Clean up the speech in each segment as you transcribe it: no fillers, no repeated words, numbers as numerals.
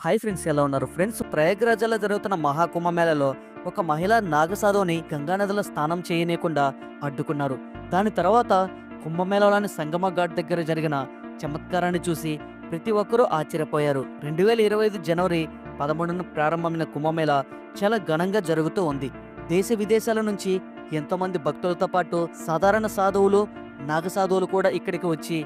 Hi friends, ఎలా ఉన్నారు friends? ప్రయాగ్రాజ్లో జరుగుతున్న మహాకుంభమేళలో ఒక మహిళ నాగసాధువుని గంగానదిలో స్నానం చేయనీయకుండా అడ్డుకున్నారు. దాని తర్వాత కుంభమేళలోని సంగమ ఘాట్ దగ్గర జరిగిన చమత్కారాన్ని చూసి ప్రతి ఒక్కరూ ఆశ్చర్యపోయారు. 2025 జనవరి 11న ప్రారంభమైన కుంభమేళ చాలా ఘనంగా జరుగుతూ ఉంది. దేశ విదేశాల నుంచి ఎంతోమంది భక్తులతో పాటు సాధారణ సాధువులు, నాగసాధువులు కూడా ఇక్కడికి వచ్చి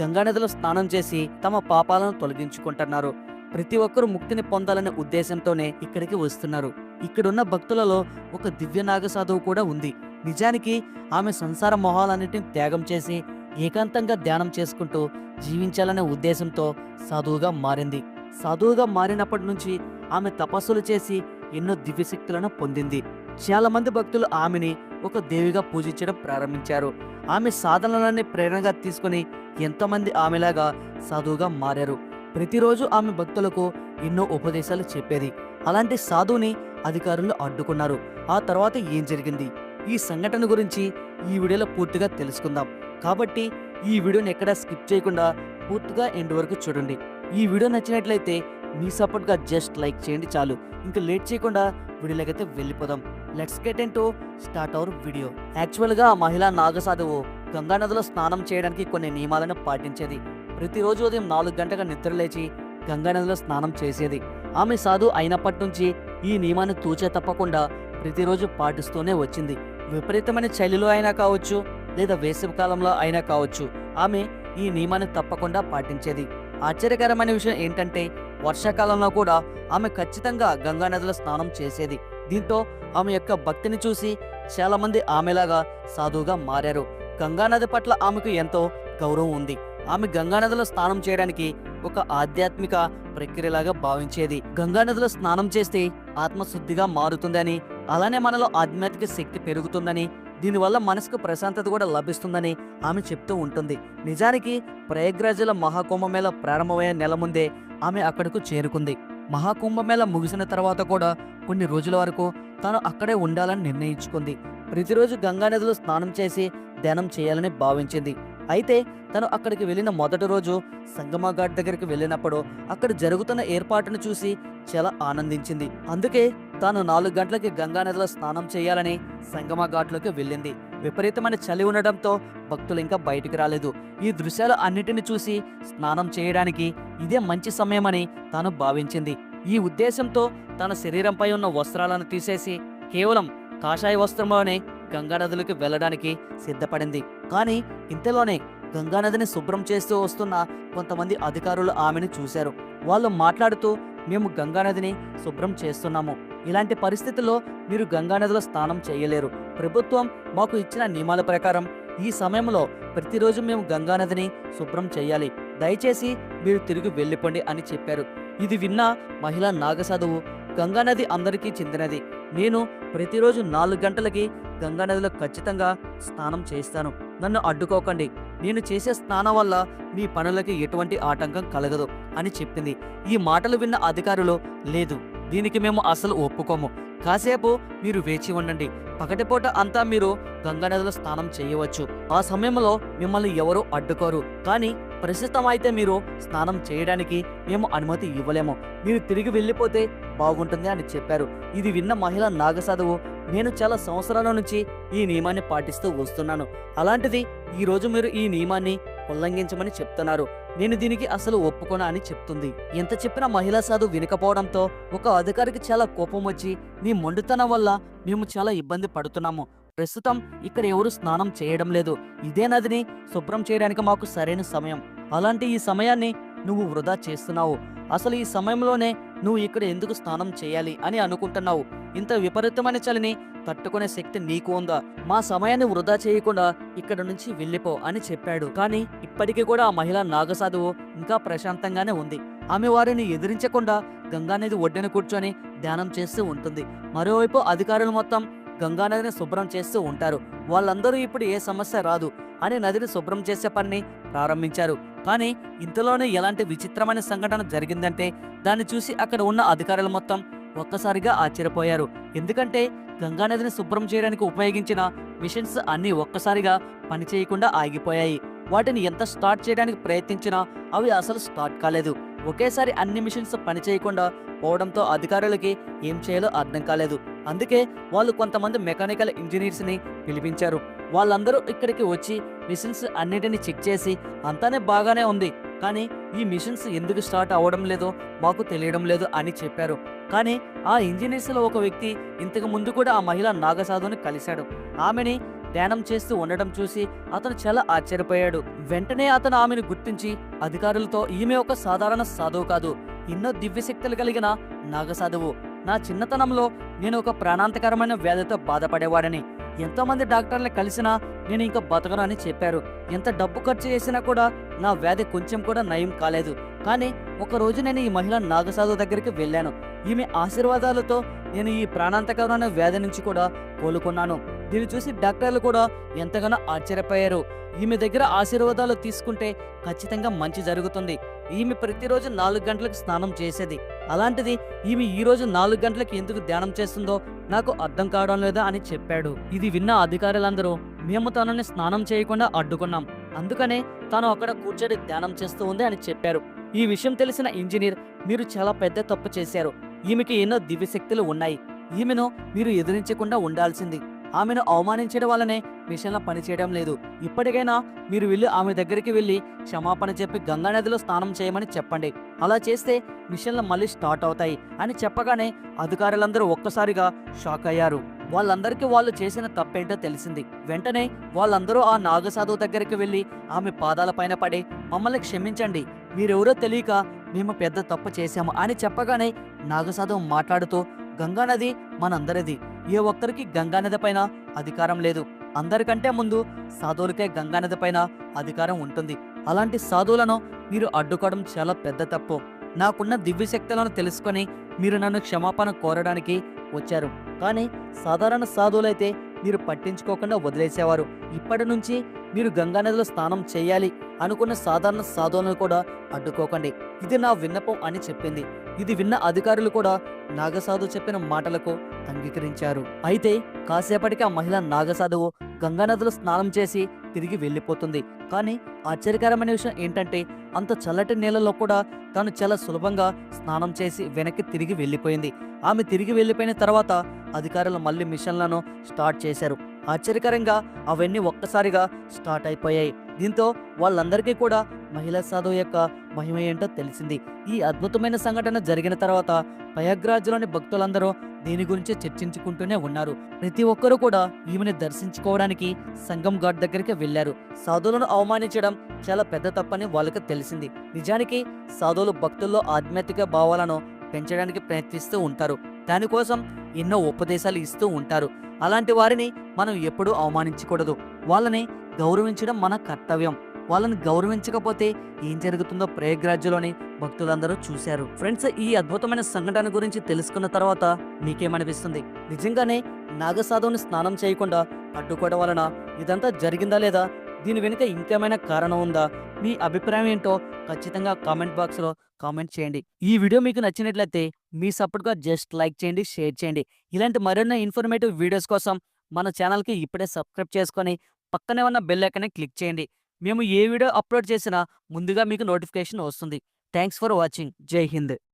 గంగానదిలో స్నానం చేసి తమ పాపాలను తొలగించుకుంటున్నారు. ప్రతి ఒక్కరూ ముక్తిని పొందాలనే ఉద్దేశంతోనే ఇక్కడికి వస్తున్నారు. ఇక్కడున్న భక్తులలో ఒక దివ్య నాగ సాధువు కూడా ఉంది. నిజానికి ఆమె సంసార మొహాలన్నిటిని త్యాగం చేసి ఏకాంతంగా ధ్యానం చేసుకుంటూ జీవించాలనే ఉద్దేశంతో సాధువుగా మారింది. సాధువుగా మారినప్పటి నుంచి ఆమె తపస్సులు చేసి ఎన్నో దివ్యశక్తులను పొందింది. చాలా మంది భక్తులు ఆమెని ఒక దేవిగా పూజించడం ప్రారంభించారు. ఆమె సాధనలన్నీ ప్రేరణగా తీసుకుని ఎంతోమంది ఆమెలాగా సాధువుగా మారారు. ప్రతిరోజు ఆమె భక్తులకు ఎన్నో ఉపదేశాలు చెప్పేది. అలాంటి సాధువుని అధికారులు అడ్డుకున్నారు. ఆ తర్వాత ఏం జరిగింది, ఈ సంఘటన గురించి ఈ వీడియోలో పూర్తిగా తెలుసుకుందాం. కాబట్టి ఈ వీడియోని ఎక్కడా స్కిప్ చేయకుండా పూర్తిగా ఎండ్ వరకు చూడండి. ఈ వీడియో నచ్చినట్లయితే మీ సపోర్ట్గా జస్ట్ లైక్ చేయండి చాలు. ఇంకా లేట్ చేయకుండా వీడియోలోకైతే వెళ్ళిపోదాం. Let's get into start our video. యాక్చువల్గా ఆ మహిళా నాగసాధువు గంగానదిలో స్నానం చేయడానికి కొన్ని నియమాలను పాటించేది. ప్రతిరోజు ఉదయం 4 గంటలకు నిద్రలేచి గంగానదిలో స్నానం చేసేది. ఆమె సాధు అయినప్పటి నుంచి ఈ నియమాన్ని తూచే తప్పకుండా ప్రతిరోజు పాటిస్తూనే వచ్చింది. విపరీతమైన చలిలో అయినా కావచ్చు, లేదా వేసవి కాలంలో అయినా కావచ్చు, ఆమె ఈ నియమాన్ని తప్పకుండా పాటించేది. ఆశ్చర్యకరమైన విషయం ఏంటంటే వర్షాకాలంలో కూడా ఆమె ఖచ్చితంగా గంగానదిలో స్నానం చేసేది. దీంతో ఆమె యొక్క భక్తిని చూసి చాలా మంది ఆమెలాగా సాధువుగా మారారు. గంగానది పట్ల ఆమెకు ఎంతో గౌరవం ఉంది. ఆమె గంగానదిలో స్నానం చేయడానికి ఒక ఆధ్యాత్మిక ప్రక్రియలాగా భావించేది. గంగానదిలో స్నానం చేస్తే ఆత్మశుద్ధిగా మారుతుందని, అలానే మనలో ఆధ్యాత్మిక శక్తి పెరుగుతుందని, దీనివల్ల మనసుకు ప్రశాంతత కూడా లభిస్తుందని ఆమె చెప్తూ ఉంటుంది. నిజానికి ప్రయాగ్రాజ్లో మహాకుంభమేళ ప్రారంభమయ్యే నెల ముందే ఆమె అక్కడకు చేరుకుంది. మహాకుంభమేళ ముగిసిన తర్వాత కూడా కొన్ని రోజుల వరకు తాను అక్కడే ఉండాలని నిర్ణయించుకుంది. ప్రతిరోజు గంగానదిలో స్నానం చేసి ధ్యానం చేయాలని భావించింది. అయితే తను అక్కడికి వెళ్ళిన మొదటి రోజు సంగమ ఘాట్ దగ్గరికి వెళ్ళినప్పుడు అక్కడ జరుగుతున్న ఏర్పాటును చూసి చాలా ఆనందించింది. అందుకే తాను 4 గంటలకి గంగానదిలో స్నానం చేయాలని సంగమ ఘాట్లోకి వెళ్ళింది. విపరీతమైన చలి ఉండడంతో భక్తులు ఇంకా బయటికి రాలేదు. ఈ దృశ్యాలు అన్నిటిని చూసి స్నానం చేయడానికి ఇదే మంచి సమయమని తాను భావించింది. ఈ ఉద్దేశంతో తన శరీరంపై ఉన్న వస్త్రాలను తీసేసి కేవలం కాషాయ వస్త్రంలోనే గంగానదిలోకి వెళ్ళడానికి సిద్ధపడింది. కానీ ఇంతలోనే గంగానదిని శుభ్రం చేస్తూ వస్తున్న కొంతమంది అధికారులు ఆమెను చూశారు. వాళ్ళు మాట్లాడుతూ, మేము గంగానదిని శుభ్రం చేస్తున్నాము, ఇలాంటి పరిస్థితుల్లో మీరు గంగానదిలో స్నానం చేయలేరు. ప్రభుత్వం మాకు ఇచ్చిన నియమాల ప్రకారం ఈ సమయంలో ప్రతిరోజు మేము గంగానదిని శుభ్రం చేయాలి. దయచేసి మీరు తిరిగి వెళ్ళిపోండి అని చెప్పారు. ఇది విన్న మహిళా నాగసాధువు, గంగానది అందరికీ చెందినది. నేను ప్రతిరోజు 4 గంటలకి గంగానదిలో ఖచ్చితంగా స్నానం చేస్తాను. నన్ను అడ్డుకోకండి. నేను చేసే స్నానం వల్ల మీ పనులకి ఎటువంటి ఆటంకం కలగదు అని చెప్పింది. ఈ మాటలు విన్న అధికారులు, లేదు, దీనికి మేము అసలు ఒప్పుకోము. కాసేపు మీరు వేచి ఉండండి. పగటిపూట అంతా మీరు గంగానదిలో స్నానం చేయవచ్చు. ఆ సమయంలో మిమ్మల్ని ఎవరూ అడ్డుకోరు. కానీ ప్రస్తుతం అయితే మీరు స్నానం చేయడానికి మేము అనుమతి ఇవ్వలేము. మీరు తిరిగి వెళ్ళిపోతే బాగుంటుంది అని చెప్పారు. ఇది విన్న మహిళ నాగసాధువు, నేను చాలా సంవత్సరాల నుంచి ఈ నియమాన్ని పాటిస్తూ వస్తున్నాను. అలాంటిది ఈ రోజు మీరు ఈ నియమాన్ని ఉల్లంఘించమని చెప్తున్నారు. నేను దీనికి అసలు ఒప్పుకోనా అని చెప్తుంది. ఎంత చెప్పినా మహిళా సాధు వినకపోవడంతో ఒక అధికారికి చాలా కోపం వచ్చి, నీ మొండితనం వల్ల మేము చాలా ఇబ్బంది పడుతున్నాము. ప్రస్తుతం ఇక్కడ ఎవరు స్నానం చేయడం లేదు. ఇదే నదిని శుభ్రం చేయడానికి మాకు సరైన సమయం. అలాంటి ఈ సమయాన్ని నువ్వు వృధా చేస్తున్నావు. అసలు ఈ సమయంలోనే నువ్వు ఇక్కడ ఎందుకు స్నానం చేయాలి అని అనుకుంటున్నావు? ఇంత విపరీతమైన చలిని తట్టుకునే శక్తి నీకు ఉందా? మా సమయాన్ని వృధా చేయకుండా ఇక్కడ నుంచి వెళ్ళిపో అని చెప్పాడు. కానీ ఇప్పటికీ కూడా ఆ మహిళ నాగసాధువు ఇంకా ప్రశాంతంగానే ఉంది. ఆమె వారిని ఎదిరించకుండా గంగానది ఒడ్డున కూర్చొని ధ్యానం చేస్తూ ఉంటుంది. మరోవైపు అధికారులు మొత్తం గంగానదిని శుభ్రం చేస్తూ ఉంటారు. వాళ్ళందరూ ఇప్పుడు ఏ సమస్య రాదు అని నదిని శుభ్రం చేసే పనిని ప్రారంభించారు. కానీ ఇంతలోనే ఎలాంటి విచిత్రమైన సంఘటన జరిగిందంటే దాన్ని చూసి అక్కడ ఉన్న అధికారులు మొత్తం ఒక్కసారిగా ఆశ్చర్యపోయారు. ఎందుకంటే గంగానదిని శుభ్రం చేయడానికి ఉపయోగించిన మిషన్స్ అన్నీ ఒక్కసారిగా పనిచేయకుండా ఆగిపోయాయి. వాటిని ఎంత స్టార్ట్ చేయడానికి ప్రయత్నించినా అవి అసలు స్టార్ట్ కాలేదు. ఒకేసారి అన్ని మిషన్స్ పనిచేయకుండా పోవడంతో అధికారులకి ఏం చేయాలో అర్థం కాలేదు. అందుకే వాళ్ళు కొంతమంది మెకానికల్ ఇంజనీర్స్‌ని పిలిపించారు. వాళ్ళందరూ ఇక్కడికి వచ్చి మిషన్స్ అన్నిటిని చెక్ చేసి అంతానే బాగానే ఉంది. కానీ ఈ మిషన్స్ ఎందుకు స్టార్ట్ అవ్వడం లేదో మాకు తెలియడం లేదు అని చెప్పారు. కానీ ఆ ఇంజినీర్స్‌లో ఒక వ్యక్తి ఇంతకు ముందు కూడా ఆ మహిళ నాగసాధుని కలిశాడు. ఆమెని ధ్యానం చేస్తూ ఉండడం చూసి అతను చాలా ఆశ్చర్యపోయాడు. వెంటనే అతను ఆమెను గుర్తించి అధికారులతో ఈమె ఒక సాధారణ సాధువు కాదు, ఎన్నో దివ్యశక్తులు కలిగిన నాగసాధువు. నా చిన్నతనంలో నేను ఒక ప్రాణాంతకరమైన వ్యాధితో బాధపడేవాడని, ఎంతోమంది డాక్టర్లు కలిసినా నేను ఇంకా బతకను అని చెప్పారు. ఎంత డబ్బు ఖర్చు చేసినా కూడా నా వ్యాధి కొంచెం కూడా నయం కాలేదు. కానీ ఒకరోజు నేను ఈ మహిళ నాగసాధువు దగ్గరికి వెళ్ళాను. ఈమె ఆశీర్వాదాలతో నేను ఈ ప్రాణాంతకరమైన వ్యాధి నుంచి కూడా కోలుకున్నాను. దీన్ని చూసి డాక్టర్లు కూడా ఎంతగానో ఆశ్చర్యపోయారు. ఈమె దగ్గర ఆశీర్వాదాలు తీసుకుంటే ఖచ్చితంగా మంచి జరుగుతుంది. ఈమె ప్రతిరోజు 4 గంటలకు స్నానం చేసేది. అలాంటిది ఈమె ఈ రోజు 4 గంటలకు ఎందుకు ధ్యానం చేస్తుందో నాకు అర్థం కావడం లేదా అని చెప్పాడు. ఇది విన్న అధికారులందరూ మేము తనని స్నానం చేయకుండా అడ్డుకున్నాం, అందుకనే తాను అక్కడ కూర్చొని ధ్యానం చేస్తూ ఉంది అని చెప్పారు. ఈ విషయం తెలిసిన ఇంజనీర్, మీరు చాలా పెద్ద తప్పు చేశారు. ఈమెకి ఎన్నో దివ్యశక్తులు ఉన్నాయి. ఈమెను మీరు ఎదిరించకుండా ఉండాల్సింది. ఆమెను అవమానించడం వల్లనే మిషన్ల పనిచేయడం లేదు. ఇప్పటికైనా మీరు వెళ్ళి ఆమె దగ్గరికి వెళ్ళి క్షమాపణ చెప్పి గంగా నదిలో స్నానం చేయమని చెప్పండి. అలా చేస్తే మిషన్లు మళ్ళీ స్టార్ట్ అవుతాయి అని చెప్పగానే అధికారులందరూ ఒక్కసారిగా షాక్ అయ్యారు. వాళ్ళందరికీ వాళ్ళు చేసిన తప్పేంటో తెలిసింది. వెంటనే వాళ్ళందరూ ఆ నాగసాధువు దగ్గరికి వెళ్ళి ఆమె పాదాల పైన పడి, మమ్మల్ని క్షమించండి, మీరెవరో తెలియక మేము పెద్ద తప్పు చేశాము అని చెప్పగానే నాగసాధువు మాట్లాడుతూ, గంగానది మనందరిది. ఏ ఒక్కరికి గంగానది పైన అధికారం లేదు. అందరికంటే ముందు సాధువులకే గంగానది పైన అధికారం ఉంటుంది. అలాంటి సాధువులను మీరు అడ్డుకోవడం చాలా పెద్ద తప్పు. నాకున్న దివ్యశక్తులను తెలుసుకొని మీరు నన్ను క్షమాపణ కోరడానికి వచ్చారు. కానీ సాధారణ సాధువులైతే మీరు పట్టించుకోకుండా వదిలేసేవారు. ఇప్పటి నుంచి మీరు గంగానదిలో స్నానం చేయాలి అనుకున్న సాధారణ సాధువులను కూడా అడ్డుకోకండి. ఇది నా విన్నపం అని చెప్పింది. ఇది విన్న అధికారులు కూడా నాగసాధు చెప్పిన మాటలకు అంగీకరించారు. అయితే కాసేపటికి ఆ మహిళ నాగసాధువు గంగానదిలో స్నానం చేసి తిరిగి వెళ్ళిపోతుంది. కానీ ఆశ్చర్యకరమైన విషయం ఏంటంటే అంత చల్లటి నీళ్ళలో కూడా తాను చాలా సులభంగా స్నానం చేసి వెనక్కి తిరిగి వెళ్ళిపోయింది. ఆమె తిరిగి వెళ్ళిపోయిన తర్వాత అధికారులు మళ్ళీ మిషన్లను స్టార్ట్ చేశారు. ఆశ్చర్యకరంగా అవన్నీ ఒక్కసారిగా స్టార్ట్ అయిపోయాయి. దీంతో వాళ్ళందరికీ కూడా మహిళా సాధువు యొక్క మహిమ ఏంటో తెలిసింది. ఈ అద్భుతమైన సంఘటన జరిగిన తర్వాత ప్రయాగ్రాజ్లోని భక్తులందరూ దీని గురించి చర్చించుకుంటూనే ఉన్నారు. ప్రతి ఒక్కరూ కూడా ఈమెను దర్శించుకోవడానికి సంగం ఘాట్ దగ్గరికి వెళ్లారు. సాధువులను అవమానించడం చాలా పెద్ద తప్పని వాళ్ళకి తెలిసింది. నిజానికి సాధువులు భక్తుల్లో ఆధ్యాత్మిక భావాలను పెంచడానికి ప్రయత్నిస్తూ ఉంటారు. దానికోసం ఎన్నో ఉపదేశాలు ఇస్తూ ఉంటారు. అలాంటి వారిని మనం ఎప్పుడూ అవమానించకూడదు. వాళ్ళని గౌరవించడం మన కర్తవ్యం. వాళ్ళని గౌరవించకపోతే ఏం జరుగుతుందో ప్రయాగ్రాజ్లోని భక్తులందరూ చూశారు. ఫ్రెండ్స్, ఈ అద్భుతమైన సంఘటన గురించి తెలుసుకున్న తర్వాత మీకేమనిపిస్తుంది? నిజంగానే నాగసాధువుని స్నానం చేయకుండా అడ్డుకోవడం వలన ఇదంతా జరిగిందా లేదా? దీని వెనుక ఇంకేమైనా కారణం ఉందా? మీ అభిప్రాయం ఏంటో ఖచ్చితంగా కామెంట్ బాక్స్లో కామెంట్ చేయండి. ఈ వీడియో మీకు నచ్చినట్లయితే మీ సపోర్ట్గా జస్ట్ లైక్ చేయండి, షేర్ చేయండి. ఇలాంటి మరెన్నో ఇన్ఫర్మేటివ్ వీడియోస్ కోసం మన ఛానల్కి ఇప్పుడే సబ్స్క్రైబ్ చేసుకొని పక్కనే ఉన్న బెల్ ఐకాన్ని క్లిక్ చేయండి. మేము ఏ వీడియో అప్లోడ్ చేసినా ముందుగా మీకు నోటిఫికేషన్ వస్తుంది. Thanks for watching. జై హింద్.